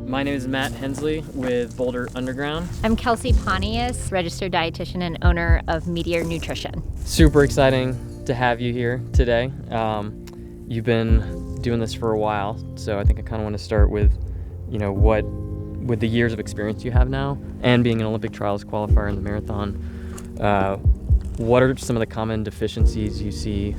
My name is Matt Hensley with Boulder Underground. I'm Kelsey Pontius, Registered Dietitian and owner of Meteor Nutrition. Super exciting to have you here today. You've been doing this for a while, so I think I kind of want to start with, with the years of experience you have now and being an Olympic trials qualifier in the marathon. What are some of the common deficiencies you see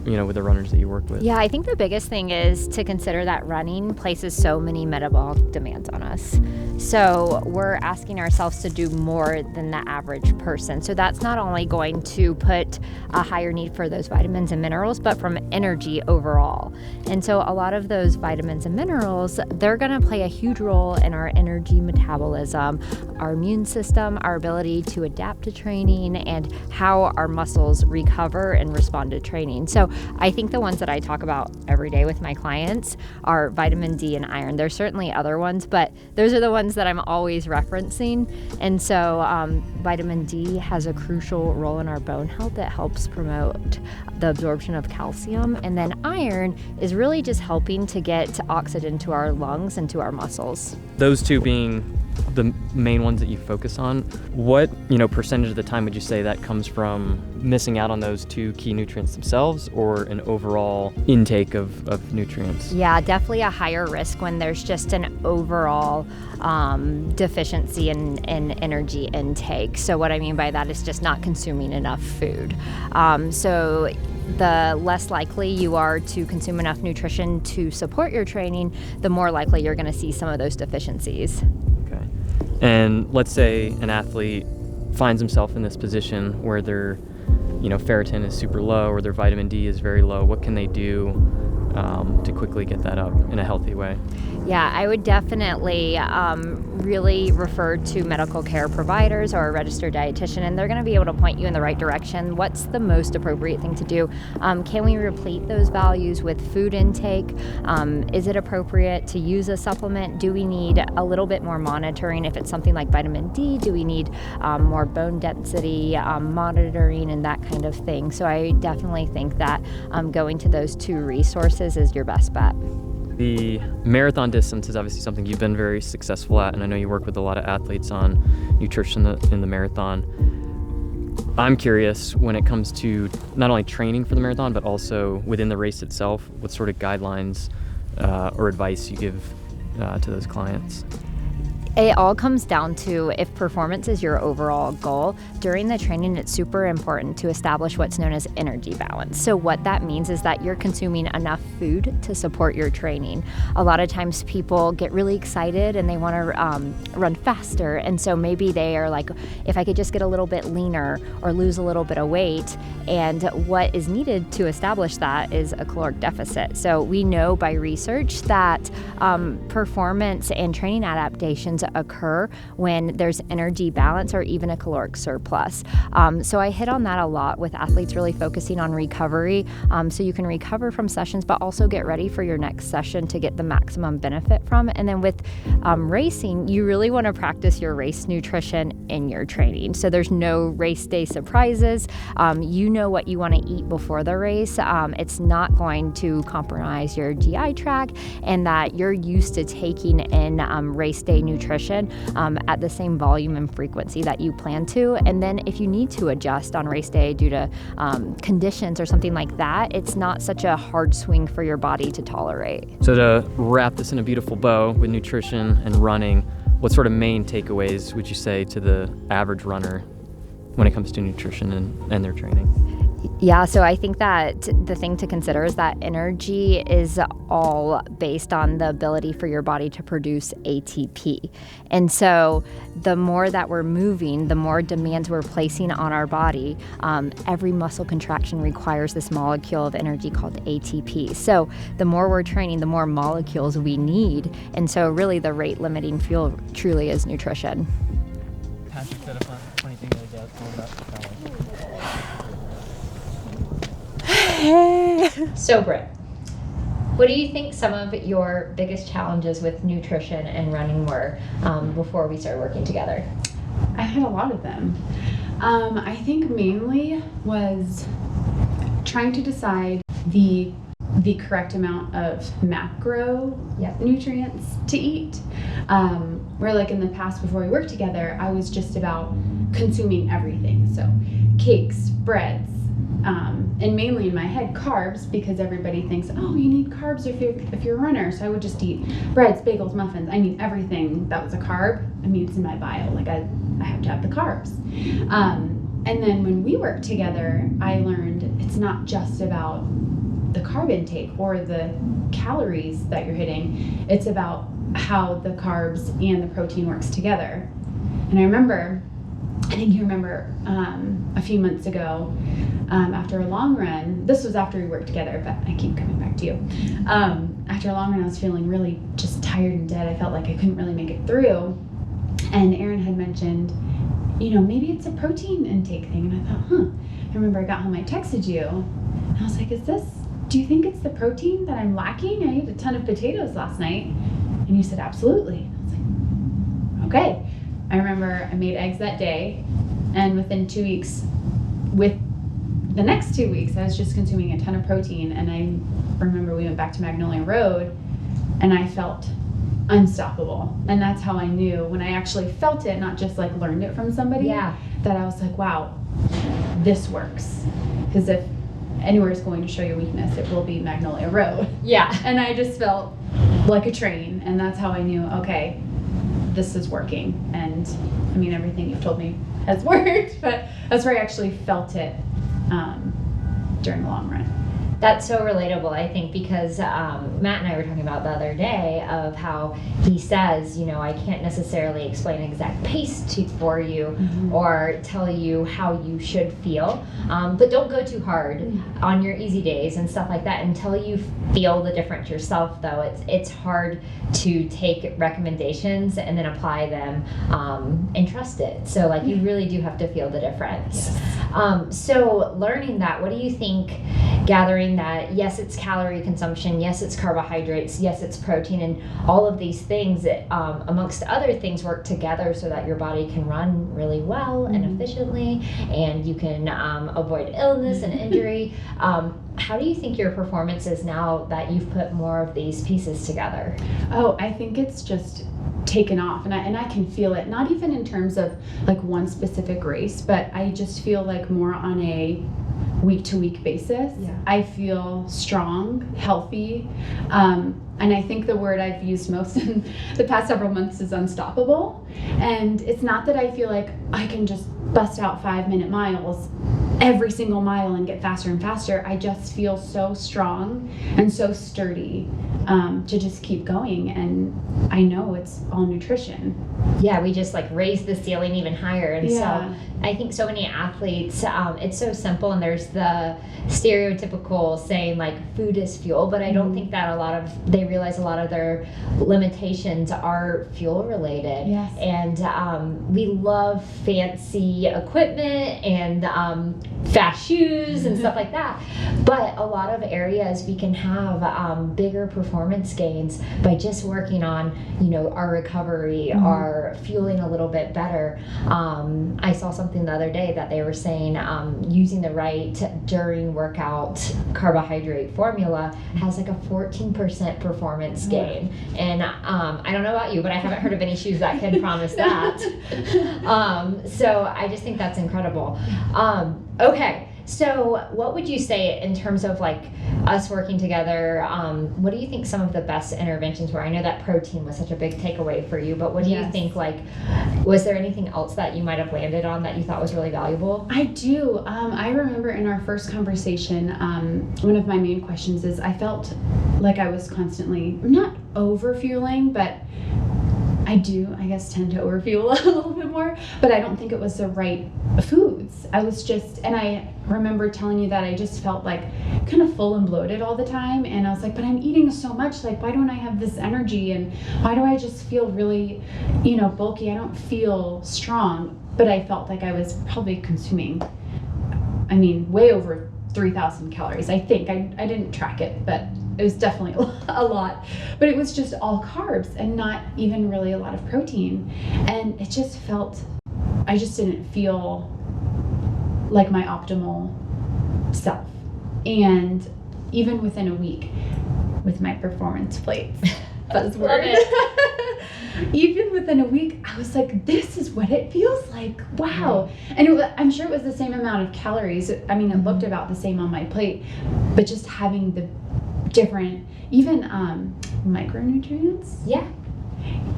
with the runners that you work with? Yeah, I think the biggest thing is to consider that running places so many metabolic demands on us. So we're asking ourselves to do more than the average person. So that's not only going to put a higher need for those vitamins and minerals, but from energy overall. And so a lot of those vitamins and minerals, they're going to play a huge role in our energy metabolism, our immune system, our ability to adapt to training, and how our muscles recover and respond to training. So I think the ones that I talk about every day with my clients are vitamin D and iron. There's certainly other ones, but those are the ones that I'm always referencing. And so vitamin D has a crucial role in our bone health that helps promote the absorption of calcium. And then iron is really just helping to get oxygen to our lungs and to our muscles. Those two being the main ones that you focus on. What percentage of the time would you say that comes from missing out on those two key nutrients themselves, or an overall intake of nutrients? Yeah, definitely a higher risk when there's just an overall deficiency in energy intake. So what I mean by that is just not consuming enough food. So the less likely you are to consume enough nutrition to support your training, the more likely you're going to see some of those deficiencies. Okay. And let's say an athlete finds himself in this position where their ferritin is super low or their vitamin D is very low. What can they do to quickly get that up in a healthy way? Yeah, I would definitely really refer to medical care providers or a registered dietitian, and they're going to be able to point you in the right direction. What's the most appropriate thing to do? Can we replete those values with food intake? Is it appropriate to use a supplement? Do we need a little bit more monitoring? If it's something like vitamin D, do we need more bone density monitoring and that kind of thing? So I definitely think that going to those two resources is your best bet. The marathon distance is obviously something you've been very successful at, and I know you work with a lot of athletes on nutrition in the marathon. I'm curious, when it comes to not only training for the marathon, but also within the race itself, what sort of guidelines or advice you give to those clients? It all comes down to if performance is your overall goal. During the training, it's super important to establish what's known as energy balance. So what that means is that you're consuming enough food to support your training. A lot of times people get really excited and they want to run faster. And so maybe they are like, if I could just get a little bit leaner or lose a little bit of weight. And what is needed to establish that is a caloric deficit. So we know by research that performance and training adaptations occur when there's energy balance or even a caloric surplus. So I hit on that a lot with athletes, really focusing on recovery, so you can recover from sessions but also get ready for your next session to get the maximum benefit from it. And then with racing, you really want to practice your race nutrition in your training. So there's no race day surprises. You know what you want to eat before the race. It's not going to compromise your GI tract, and that you're used to taking in race day nutrition at the same volume and frequency that you plan to. And then if you need to adjust on race day due to conditions or something like that, it's not such a hard swing for your body to tolerate. So to wrap this in a beautiful bow with nutrition and running, what sort of main takeaways would you say to the average runner when it comes to nutrition and their training? Yeah, so I think that the thing to consider is that energy is all based on the ability for your body to produce ATP. And so the more that we're moving, the more demands we're placing on our body. Every muscle contraction requires this molecule of energy called ATP. So the more we're training, the more molecules we need. And so really the rate limiting fuel truly is nutrition. Patrick said a funny thing the other day. I was talking about So Britt, what do you think some of your biggest challenges with nutrition and running were before we started working together? I had a lot of them. I think mainly was trying to decide the the correct amount of macro Yep. nutrients to eat. Where like in the past before we worked together, I was just about consuming everything. So cakes, breads, and mainly in my head carbs, because everybody thinks, oh, you need carbs if you're a runner. So I would just eat breads, bagels, muffins. I mean everything that was a carb. I mean, it's in my bio. Like I have to have the carbs. And then when we worked together, I learned it's not just about the carb intake or the calories that you're hitting. It's about how the carbs and the protein works together. And I think you remember a few months ago, after a long run, this was after we worked together, but I keep coming back to you. After a long run, I was feeling really just tired and dead. I felt like I couldn't really make it through. And Aaron had mentioned, maybe it's a protein intake thing. And I thought, I remember I got home, I texted you, and I was like, do you think it's the protein that I'm lacking? I ate a ton of potatoes last night. And you said, absolutely. I was like, okay. I remember I made eggs that day, and within 2 weeks, with the next 2 weeks, I was just consuming a ton of protein. And I remember we went back to Magnolia Road, and I felt unstoppable. And that's how I knew, when I actually felt it, not just like learned it from somebody, that I was like, wow, this works. Because if anywhere is going to show your weakness, it will be Magnolia Road. Yeah. And I just felt like a train, and that's how I knew, okay, this is working. And I mean, everything you've told me has worked, but that's where I actually felt it during the long run. That's so relatable, I think, because Matt and I were talking about the other day of how he says, I can't necessarily explain an exact pace for you or tell you how you should feel, but don't go too hard on your easy days and stuff like that until you feel the difference yourself, though. It's hard to take recommendations and then apply them and trust it. So, like, you really do have to feel the difference. Yes. So learning that, what do you think, gathering that, yes, it's calorie consumption, yes, it's carbohydrates, yes, it's protein, and all of these things that, amongst other things, work together so that your body can run really well and efficiently, and you can avoid illness and injury. How do you think your performance is now that you've put more of these pieces together? Oh, I think it's just taken off, and I can feel it, not even in terms of like one specific race, but I just feel like more on a week-to-week basis. I feel strong, healthy, and I think the word I've used most in the past several months is unstoppable. And it's not that I feel like I can just bust out 5-minute miles every single mile and get faster and faster. I just feel so strong and so sturdy to just keep going, and I know it's all nutrition. We just like raise the ceiling even higher, and so I think so many athletes, it's so simple, and there's the stereotypical saying like food is fuel, but I don't think that they realize a lot of their limitations are fuel related. And we love fancy equipment and fast shoes and stuff like that, but a lot of areas we can have bigger performance gains by just working on our recovery, our fueling a little bit better. I saw something the other day that they were saying using the right during workout carbohydrate formula has like a 14% performance gain. And I don't know about you, but I haven't heard of any shoes that can promise that. So I just think that's incredible. Okay, so what would you say in terms of like us working together? What do you think some of the best interventions were? I know that protein was such a big takeaway for you, but what do you think, like, was there anything else that you might have landed on that you thought was really valuable? I do. I remember in our first conversation, one of my main questions is I felt like I was constantly, not overfueling, but I do, I guess, tend to overfuel a little bit more, but I don't think it was the right foods. And I remember telling you that I just felt like kind of full and bloated all the time, and I was like, but I'm eating so much, like, why don't I have this energy, and why do I just feel really, bulky? I don't feel strong, but I felt like I was probably consuming, way over 3,000 calories, I think. I didn't track it, but it was definitely a lot, but it was just all carbs and not even really a lot of protein. And it just I just didn't feel like my optimal self. And even within a week with my performance plates. Love Buzzword. it. Even within a week, I was like, this is what it feels like. Wow. And I'm sure it was the same amount of calories. I mean, it looked about the same on my plate, but just having the different, even micronutrients. Yeah.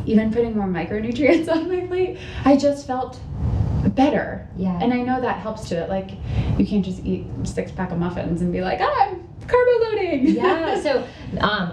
Even putting more micronutrients on my plate, I just felt better. Yeah. And I know that helps to it. Like, you can't just eat 6-pack of muffins and be like, I'm carbo loading. Yeah, so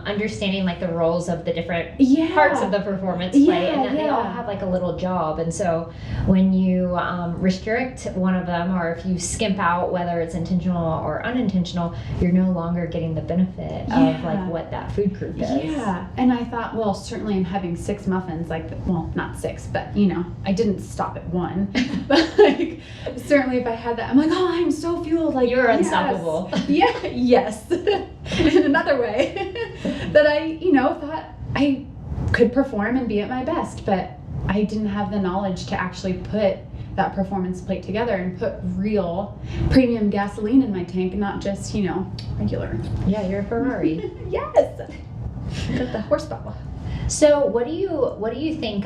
understanding like the roles of the different Yeah. parts of the performance plate, Yeah, and that they all yeah. have like a little job. And so when you restrict one of them, or if you skimp out, whether it's intentional or unintentional, you're no longer getting the benefit of Yeah. like what that food group is. Yeah, and I thought, well, certainly I'm having 6 muffins, like, well, not 6, but you know, I didn't stop at 1. But like, certainly if I had that, I'm like, oh, I'm so fueled, like, You're yes. unstoppable. Yeah, yes. In another way, that I, you know, thought I could perform and be at my best, but I didn't have the knowledge to actually put that performance plate together and put real premium gasoline in my tank, not just, you know, regular. Yeah, you're a Ferrari. Yes. Got the horsepower. So what do you think,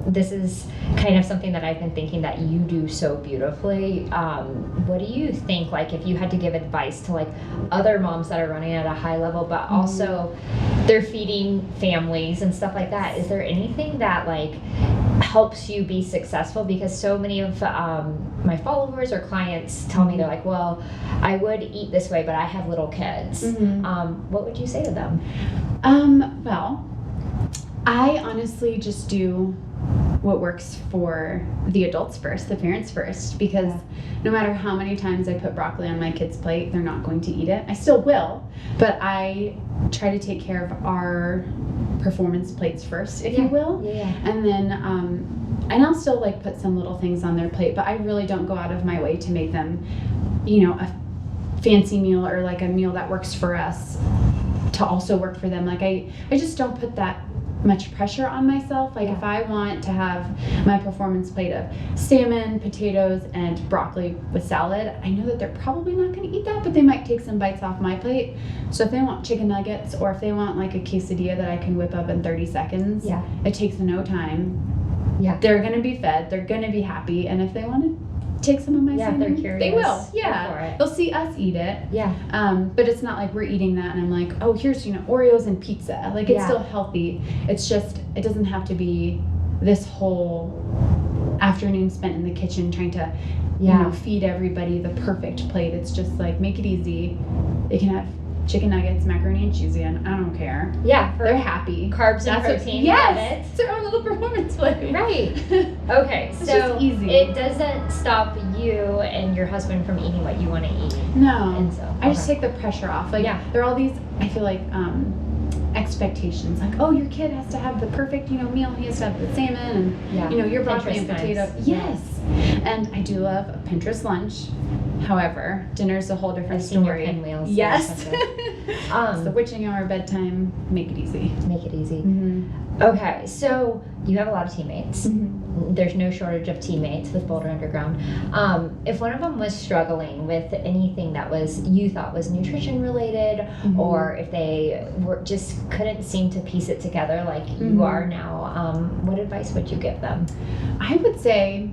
this is kind of something that I've been thinking that you do so beautifully. What do you think, like, if you had to give advice to like other moms that are running at a high level, but also they're feeding families and stuff like that, is there anything that like helps you be successful? Because so many of my followers or clients tell me, they're like, well, I would eat this way, but I have little kids. What would you say to them? Well, I honestly just do what works for the adults first, the parents first, because no matter how many times I put broccoli on my kids' plate, they're not going to eat it. I still will, but I try to take care of our performance plates first, if you will. Yeah. And then, and I'll still like put some little things on their plate, but I really don't go out of my way to make them, you know, a fancy meal or like a meal that works for us to also work for them. Like I just don't put that much pressure on myself. Like if I want to have my performance plate of salmon, potatoes, and broccoli with salad, I know that they're probably not going to eat that, but they might take some bites off my plate. So if they want chicken nuggets, or if they want like a quesadilla that I can whip up in 30 seconds, it takes no time. Yeah. They're going to be fed, they're going to be happy, and if they want to take some of my salmon, they're curious. they will. Go for Yeah. it. They'll see us eat it. Yeah. But it's not like we're eating that and I'm like, oh, here's, you know, Oreos and pizza. Like, it's still healthy. It's just, it doesn't have to be this whole afternoon spent in the kitchen trying to, you know, feed everybody the perfect plate. It's just like, make it easy. They can have chicken nuggets, macaroni and cheese, and I don't care. Yeah. They're happy. Carbs and protein. Yes. It's their own little performance plate. Right. Okay. It's So just easy. it doesn't stop you and your husband from eating what you want to eat. No. And so I just take the pressure off. Like, there are all these, I feel like, expectations. Like, oh, your kid has to have the perfect, you know, meal. He has to have the salmon and, you know, your broccoli and potato. Nice. Yes. And I do love a Pinterest lunch. However, dinner's a whole different I've seen your story. pinwheels. Yes. So the witching hour bedtime, make it easy. make it easy. Mm-hmm. Okay, so you have a lot of teammates. Mm-hmm. There's no shortage of teammates with Boulder Underground. If one of them was struggling with anything that was you thought was nutrition related, or if they were just couldn't seem to piece it together like you are now, what advice would you give them? I would say,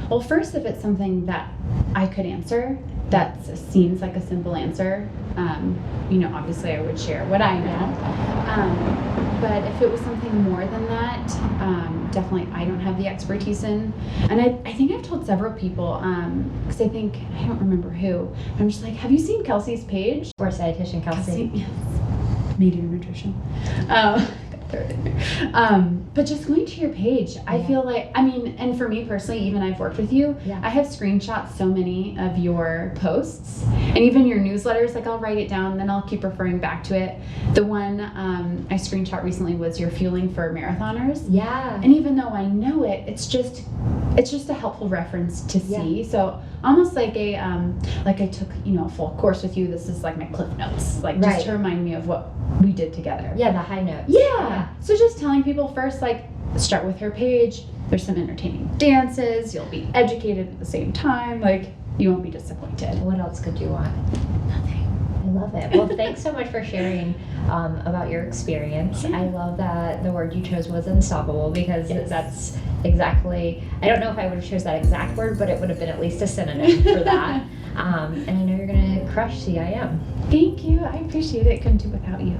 well, first, if it's something that I could answer, that seems like a simple answer, you know, obviously I would share what I know. But if it was something more than that, definitely I don't have the expertise in. And I think I've told several people, because I don't remember who, I'm just like, have you seen Kelsey's page? Or dietitian Kelsey? Yes. Meteor Nutrition. But just going to your page, I feel like, I mean, and for me personally, even I've worked with you, I have screenshot so many of your posts and even your newsletters. Like, I'll write it down and then I'll keep referring back to it. The one I screenshot recently was your fueling for marathoners. Yeah. And even though I know it, it's just a helpful reference to see. So almost like like I took, you know, a full course with you. This is like my cliff notes, like just to remind me of what we did together. Yeah, the high notes. Yeah. So just telling people first, like, start with her page. There's some entertaining dances. You'll be educated at the same time. Like, you won't be disappointed. What else could you want? Nothing. I love it. Well, thanks so much for sharing about your experience. Yeah. I love that the word you chose was unstoppable, because Yes. that's exactly, I don't know if I would have chose that exact word, but it would have been at least a synonym for that. And I know you're going to crush CIM. Thank you. I appreciate it. Couldn't do without you.